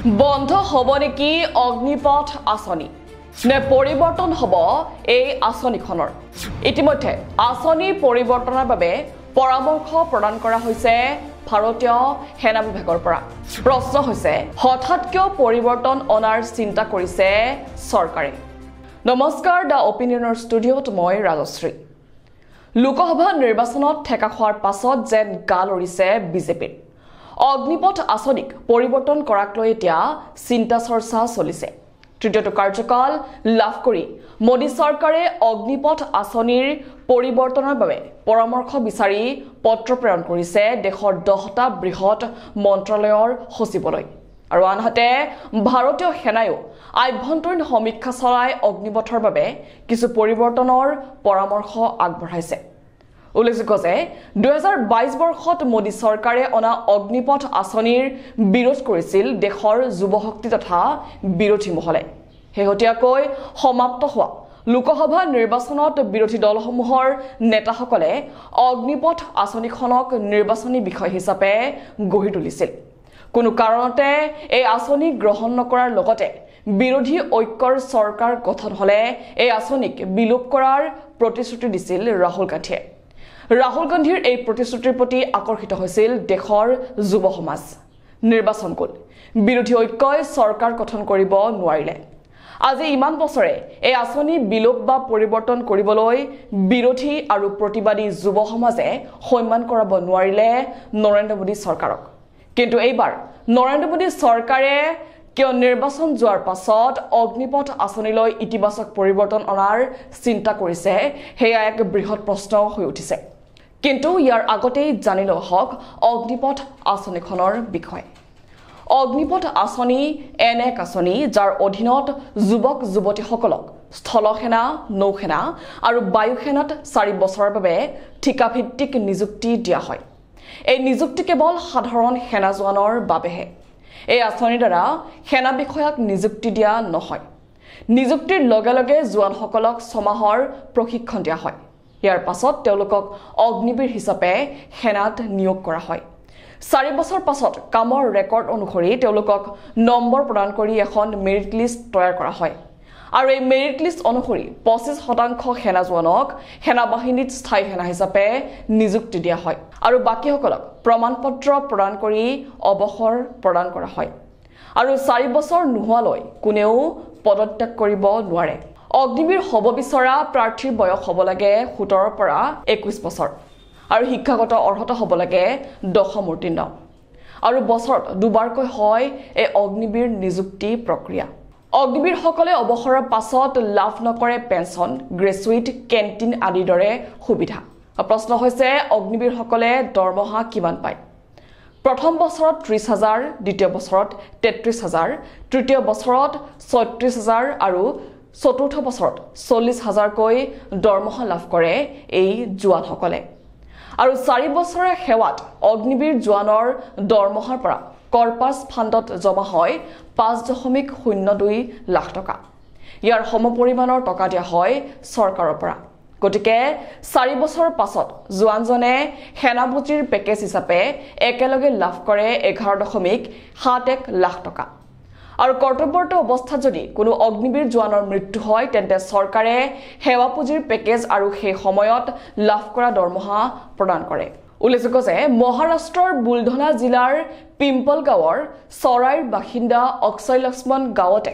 বন্ধ হব নেকি অগ্নিপথ আঁচনি নে পৰিৱৰ্তন হব এই আঁচনিখনৰ ইতিমধ্যে আঁচনি পৰিৱৰ্তনৰ বাবে পৰামৰ্শ প্ৰদান কৰা হৈছে ভাৰতীয় সেনা বিভাগৰ পৰা প্ৰশ্ন হৈছে হঠাৎ কিয় পৰিৱৰ্তন অনাৰ চিন্তা কৰিছে চৰকাৰে নমস্কাৰ দা অপিনিয়নৰ ষ্টুডিঅ'ত মই ৰাজশ্ৰী লোকসভা নিৰ্বাচনত ঠেকা খোৱাৰ পাছত যেন গাল উৰিছে বিজেপিৰ অগ্নিপথ আঁচনিক পৰিৱৰ্তন কৰাক লৈ এতিয়া চিন্তা চৰ্চা চলিছে তৃতীয়টো কাৰ্যকাল লাভ কৰি মোদী চৰকাৰে অগ্নিপথ আঁচনিৰ পৰিৱৰ্তনৰ বাবে পৰামৰ্শ বিচাৰি পত্ৰ প্ৰেৰণ কৰিছে দেশৰ 10টা বৃহৎ মন্ত্ৰালয়ৰ সচিবলৈ আৰু আনহাতে ভাৰতীয় সেনায়ো আভ্যন্তৰীণ সমীক্ষা চলাই অগ্নিপথৰ বাবে কিছু পৰিৱৰ্তনৰ পৰামৰ্শ আগবঢ়াইছে উল্লেখযোগ্য যে 2022 বৰ্ষত মোদী চৰকাৰে অনা অগ্নিপথ আঁচনিৰ বিৰোধ কৰিছিল দেশৰ যুৱশক্তি তথা বিৰোধী মহলে শেহতীয়াকৈ সমাপ্ত হোৱা লোকসভা নিৰ্বাচনত বিৰোধী দলসমূহৰ নেতাসকলে অগ্নিপথ আঁচনিখনক নিৰ্বাচনী বিষয় হিচাপে গঢ়ি তুলিছিল কোনো কাৰণতে এই আঁচনি গ্ৰহণ নকৰাৰ লগতে বিৰোধী ঐক্যৰ চৰকাৰ গঠন হলে এই আঁচনিক বিলোপ কৰাৰ প্ৰতিশ্ৰুতি দিছিল ৰাহুল গান্ধীৰ এই প্ৰতিশ্ৰুতিৰ প্ৰতি আকৰ্ষিত হৈছিল দেশৰ যুৱ সমাজ নিৰ্বাচন গল বিৰোধী ঐক্যই চৰকাৰ গঠন কৰিব নোৱাৰিলে আজি ইমান বছৰে এই আঁচনি বিলোপ বা পৰিৱৰ্তন কৰিবলৈ বিৰোধী আৰু প্ৰতিবাদী যুৱ সমাজে সন্মান কৰাব নোৱাৰিলে নৰেন্দ্ৰ মোদী চৰকাৰক কিন্তু এইবাৰ নৰেন্দ্ৰ মোদী চৰকাৰে কিয় নিৰ্বাচন যোৱাৰ পাছত অগ্নিপথ আঁচনিলৈ ইতিবাচক পৰিৱৰ্তন অনাৰ চিন্তা কৰিছে হেয়া এক বৃহৎ প্ৰশ্ন হৈ উঠিছে কিন্তু ইয়াৰ আগতেই জানি লওক হক অগ্নিপথ আঁচনিখনৰ বিষয় অগ্নিপথ আঁচনি এনে এক আঁচনি যাৰ অধীনত যুৱক যুৱতীসকলক স্থলসেনা নৌসেনা আৰু বায়ুসেনাত 4 বছৰৰ বাবে ঠিকাভিত্তিক নিযুক্তি দিয়া হয় এই নিযুক্তি কেৱল সাধাৰণ সেনা জোৱানৰ বাবেহে এই আঁচনিৰ দ্বাৰা সেনা বিষয়াক নিযুক্তি দিয়া নহয় নিযুক্তিৰ লগে লগে জোৱানসকলক 6 মাহৰ প্ৰশিক্ষণ দিয়া হয় ইয়াৰ পাছত তেওঁলোকক অগ্নিবীৰ হিচাপে সেনাত নিয়োগ কৰা হয় 4 বছৰ পাছত কামৰ ৰেকৰ্ড অনুসৰি তেওঁলোকক নম্বৰ প্ৰদান কৰি এখন মেৰিট লিষ্ট তৈয়াৰ কৰা হয় আৰু এই মেৰিট লিষ্ট অনুসৰি 25% সেনা জোৱানক সেনা বাহিনীত স্থায়ী সেনা হিচাপে নিযুক্তি দিয়া হয় আৰু বাকিসকলক প্ৰমাণপত্ৰ প্ৰদান কৰি অৱসৰ প্ৰদান কৰা হয় আৰু 4 বছৰ নোহোৱালৈ কোনেও পদত্যাগ কৰিব নোৱাৰে অগ্নিবীৰ হ'ব বিচৰা প্ৰাৰ্থীৰ বয়স হ'ব লাগে 17 পৰা 21 বছৰ আৰু শিক্ষাগত অৰ্হতা হ'ব লাগে 10ম উত্তীৰ্ণ আৰু বছৰত দুবাৰকৈ হয় এই অগ্নিবীৰ নিযুক্তি প্ৰক্ৰিয়া অগ্নিবীৰ সকলে অৱসৰৰ পাছত লাভ নকৰে পেঞ্চন গ্ৰেজুৱেট কেন্টিন আদিৰ দৰে সুবিধা প্ৰশ্ন হৈছে অগ্নিবীৰ সকলে দৰমহা কিমান পায় প্ৰথম বছৰত 30,000 দ্বিতীয় বছৰত 33,000 তৃতীয় বছৰত 36,000 আৰু চতুৰ্থ বছৰত 40,000 কৈ দৰমহা লাভ কৰে এই জোৱানসকলে আৰু 4 বছৰৰ সেৱাত অগ্নিবীৰ জোৱানৰ দৰমহাৰ পৰা কৰ্পাছ ফাণ্ডত জমা হয় 5.02 লাখ টকা ইয়াৰ সমপৰিমাণৰ টকা দিয়া হয় চৰকাৰৰ পৰা গতিকে 4 বছৰৰ পাছত জোৱানজনে সেনাপুঁজিৰ পেকেজ হিচাপে একেলগে লাভ কৰে 11.71 লাখ টকা আৰু কৰ্তব্যৰত অৱস্থাত যদি কোনো অগ্নিবীৰ জোৱানৰ মৃত্যু হয় তেন্তে চৰকাৰে সেৱা পুঁজিৰ পেকেজ আৰু সেই সময়ত লাভ কৰা দৰমহা প্ৰদান কৰে উল্লেখযোগ্য যে মহাৰাষ্ট্ৰৰ বুলধনা জিলাৰ পিম্পল গাঁৱৰ চৰাইৰ বাসিন্দা অক্ষয় লক্ষ্মণ গাঁৱতে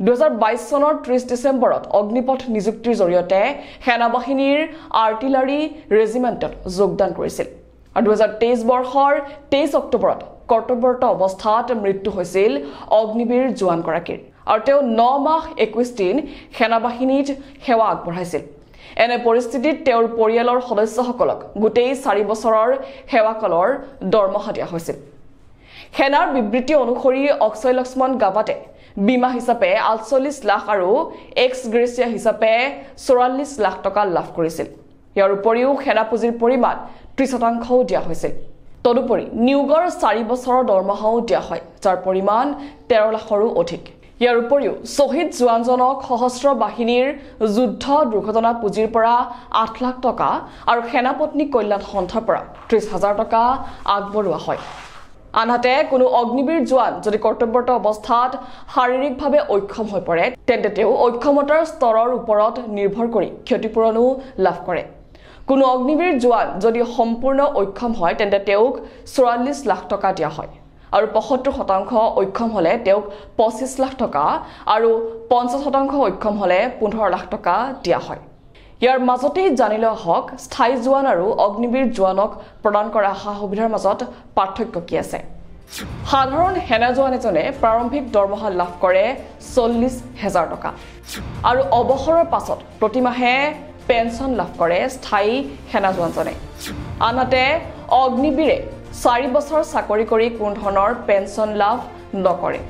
2022 চনৰ 30 ডিচেম্বৰত অগ্নিপথ নিযুক্তিৰ জৰিয়তে সেনাবাহিনীৰ আৰ্টিলাৰী ৰেজিমেণ্টত যোগদান কৰিছিল আৰু 2023 বৰ্ষৰ 23 অক্টোবৰত কৰ্তব্যৰত অৱস্থাত মৃত্যু হৈছিল অগ্নিবীৰ জোৱানগৰাকীৰ আৰু তেওঁ 9 মাহ 21 দিন সেনাবাহিনীত সেৱা আগবঢ়াইছিল এনে পৰিস্থিতিত তেওঁৰ পৰিয়ালৰ সদস্যসকলক গোটেই 4 বছৰৰ সেৱাকালৰ দৰমহা দিয়া হৈছিল সেনাৰ বিবৃতি অনুসৰি অক্ষয় লক্ষ্মণ গাৱাতে বীমা হিচাপে 48 লাখ আৰু এক্স গ্ৰেচিয়া হিচাপে 44 লাখ টকা লাভ কৰিছিল ইয়াৰ উপৰিও সেনা পুঁজিৰ পৰিমাণ 30% দিয়া হৈছিল তদুপৰি নিয়োগৰ 4 বছৰৰ দৰমহাও দিয়া হয় যাৰ পৰিমাণ 13 লাখৰো অধিক ইয়াৰ উপৰিও শহীদ জোৱানজনক সশস্ত্ৰ বাহিনীৰ যুদ্ধ দুৰ্ঘটনা পুঁজিৰ পৰা 8 লাখ টকা আৰু সেনাপত্নী কল্যাণ সন্থাৰ পৰা 30,000 টকা আগবঢ়োৱা হয় আনহাতে কোনো অগ্নিবীৰ জোৱান যদি কৰ্তব্যৰত অৱস্থাত শাৰীৰিকভাৱে অক্ষম হৈ পৰে তেন্তে তেওঁ অক্ষমতাৰ স্তৰৰ ওপৰত নিৰ্ভৰ কৰি ক্ষতিপূৰণো লাভ কৰে কোনো অগ্নিবীৰ জোৱান যদি সম্পূৰ্ণ অক্ষম হয় তেন্তে তেওঁক 44 লাখ টকা দিয়া হয় আৰু 75% অক্ষম হলে তেওঁক 25 লাখ টকা আৰু 50% অক্ষম হলে 15 লাখ টকা দিয়া হয় ইয়াৰ মাজতে জানিলে হক স্থায়ী জোৱান আৰু অগ্নিবীৰ জোৱানক প্ৰদান কৰা সুবিধাৰ মাজত পাৰ্থক্য কি আছে সাধাৰণ সেনা জোৱান এজনে প্ৰাৰম্ভিক দৰমহা লাভ কৰে 40,000 টকা আৰু অৱসৰৰ পাছত প্ৰতিমাহে পেনশন লাভ কৰে স্থায়ী সেনা জোৱানজনে আনহাতে অগ্নিবীৰে 4 বছৰ চাকৰি কৰি কোনো ধৰণৰ পেনশন লাভ নকৰে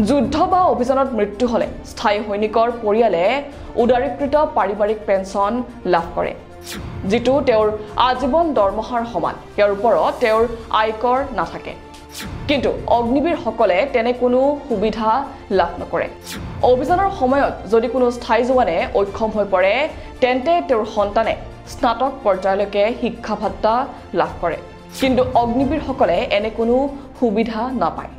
যুদ্ধ বা অভিযানত মৃত্যু হলে স্থায়ী সৈনিকৰ পৰিয়ালে উদাৰীকৃত পাৰিবাৰিক পেনশন লাভ কৰে যেটো তেওঁৰ আজীৱন দৰমহাৰ সমান ইয়াৰ ওপৰত তেওঁৰ আয়কৰ নাথাকে কিন্তু অগ্নিবীৰ সকলে তেনে কোনো সুবিধা লাভ নকৰে অভিযানৰ সময়ত যদি কোনো স্থায়ী জোৱানে অক্ষম হৈ পৰে তেন্তে তেওঁৰ সন্তানে স্নাতক পৰ্যায়লৈকে শিক্ষা ভাত্তা লাভ কৰে কিন্তু অগ্নিবীৰ সকলে এনে কোনো সুবিধা নাপায়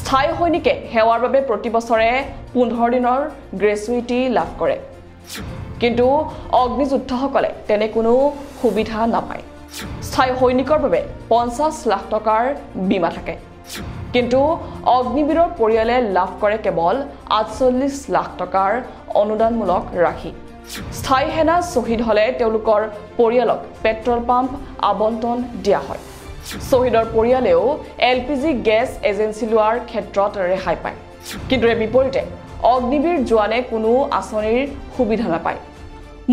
স্থায়ী সৈনিকে সেৱাৰ বাবে প্ৰতি বছৰে 15 দিনৰ গ্ৰেচুইটি লাভ কৰে কিন্তু অগ্নিযোদ্ধাসকলে তেনে কোনো সুবিধা নাপায় স্থায়ী সৈনিকৰ বাবে 50 লাখ টকাৰ বীমা থাকে কিন্তু অগ্নিবীৰৰ পৰিয়ালে লাভ কৰে কেৱল 48 লাখ টকাৰ অনুদানমূলক ৰাখি স্থায়ী সেনা শহীদ হলে তেওঁলোকৰ পৰিয়ালক পেট্ৰল পাম্প আবণ্টন দিয়া হয় শহীদৰ পৰিয়ালেও এলপিজি গেছ এজেন্সি লোৱাৰ ক্ষেত্ৰত ৰেহাই পায় কিন্তু এৰ বিপৰীতে অগ্নিবীৰ জোৱানে কোনো আঁচনিৰ সুবিধা নাপায়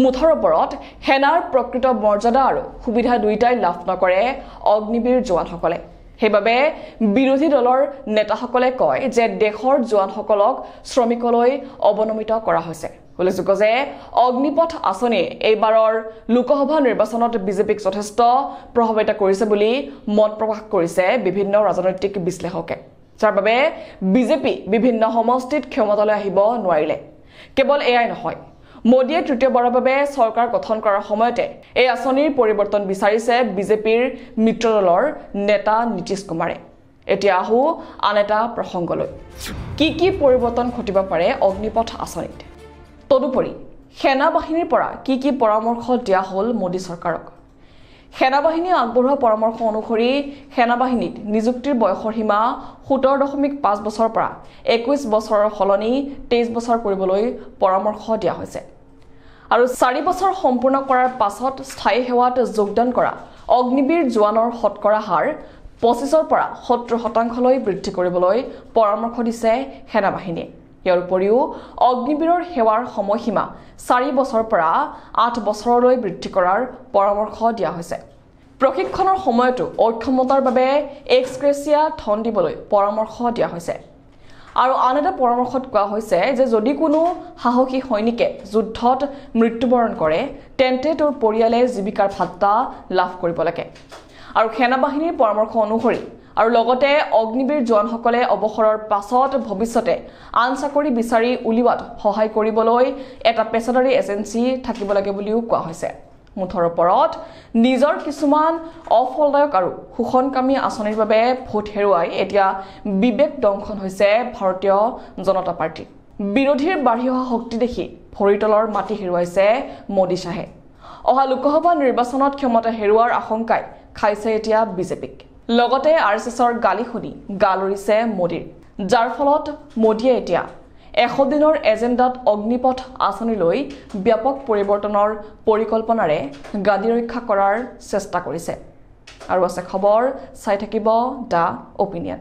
মুঠৰ ওপৰত সেনাৰ প্ৰকৃত মৰ্যাদা আৰু সুবিধা দুইটাই লাভ নকৰে অগ্নিবীৰ জোৱানসকলে সেইবাবে বিৰোধী দলৰ নেতাসকলে কয় যে দেশৰ জোৱানসকলক শ্ৰমিকলৈ অৱনমিত কৰা হৈছে উল্লেখযোগ্য যে অগ্নিপথ আঁচনি এইবাৰৰ লোকসভা নিৰ্বাচনত বিজেপিক যথেষ্ট প্ৰভাৱিত কৰিছে বুলি মত প্ৰকাশ কৰিছে বিভিন্ন ৰাজনৈতিক বিশ্লেষকে যাৰ বাবে বিজেপি বিভিন্ন সমষ্টিত ক্ষমতালৈ আহিব নোৱাৰিলে কেৱল এয়াই নহয় মোদীয়ে তৃতীয়বাৰৰ বাবে চৰকাৰ গঠন কৰাৰ সময়তে এই আঁচনিৰ পৰিৱৰ্তন বিচাৰিছে বিজেপিৰ মিত্ৰ দলৰ নেতা নীতিশ কুমাৰে এতিয়া আহো আন এটা প্ৰসংগলৈ কি পৰিৱৰ্তন ঘটিব পাৰে অগ্নিপথ আঁচনিত তদুপৰি সেনা বাহিনীৰ পৰা কি পৰামৰ্শ দিয়া হল মোদী চৰকাৰক সেনা বাহিনীয়ে আগবঢ়োৱা পৰামৰ্শ অনুসৰি সেনা বাহিনীত নিযুক্তিৰ বয়সৰ সীমা 17.5 বছৰৰ পৰা 21 বছৰৰ সলনি 23 বছৰ কৰিবলৈ পৰামৰ্শ দিয়া হৈছে আৰু 4 বছৰ সম্পূৰ্ণ কৰাৰ পাছত স্থায়ী সেৱাত যোগদান কৰা অগ্নিবীৰ জোৱানৰ শতকৰা হাৰ 25 পৰা 70% লৈ বৃদ্ধি কৰিবলৈ পৰামৰ্শ দিছে সেনা বাহিনীয়ে ইয়াৰ উপৰিও অগ্নিবীৰৰ সেৱাৰ সময়সীমা 4 বছৰৰ পৰা 8 বছৰলৈ বৃদ্ধি কৰাৰ পৰামৰ্শ দিয়া হৈছে প্ৰশিক্ষণৰ সময়তো অক্ষমতাৰ বাবে এক্সগ্ৰেছিয়া ধন দিবলৈ পৰামৰ্শ দিয়া হৈছে আৰু আন এটা পৰামৰ্শত কোৱা হৈছে যে যদি কোনো সাহসী সৈনিকে যুদ্ধত মৃত্যুবৰণ কৰে তেন্তে তেওঁৰ পৰিয়ালে জীৱিকাৰ ভাত্তা লাভ কৰিব লাগে আৰু সেনা বাহিনীৰ পৰামৰ্শ অনুসৰি আৰু লগতে অগ্নিবীৰ জোৱানসকলে অৱসৰৰ পাছত ভৱিষ্যতে আন চাকৰি বিচাৰি উলিওৱাত সহায় কৰিবলৈ এটা পেছাদাৰী এজেন্সি থাকিব লাগে বুলিও কোৱা হৈছে মুঠৰ ওপৰত নিজৰ কিছুমান অফলদায়ক আৰু শোষণকামী আঁচনিৰ বাবে ভোট হেৰুৱাই এতিয়া বিবেক দংশন হৈছে ভাৰতীয় জনতা পাৰ্টি বিৰোধীৰ বাঢ়ি অহা শক্তি দেখি ভৰিতলৰ মাটি হেৰুৱাইছে মোদী শাহে অহা লোকসভা নিৰ্বাচনত ক্ষমতা হেৰুৱাৰ আশংকাই খাইছে এতিয়া বিজেপিক লগতে আৰএছএছৰ গালি শুনি গালৰিছে মোদীৰ যাৰ ফলত মোদীয়ে এতিয়া 100 দিনৰ এজেন্ডাত অগ্নিপথ আঁচনিলৈ ব্যাপক পৰিৱৰ্তনৰ পৰিকল্পনাৰে গাদী ৰক্ষা কৰাৰ চেষ্টা কৰিছে আৰু আছে খবৰ চাই থাকিব দা অপিনিয়ন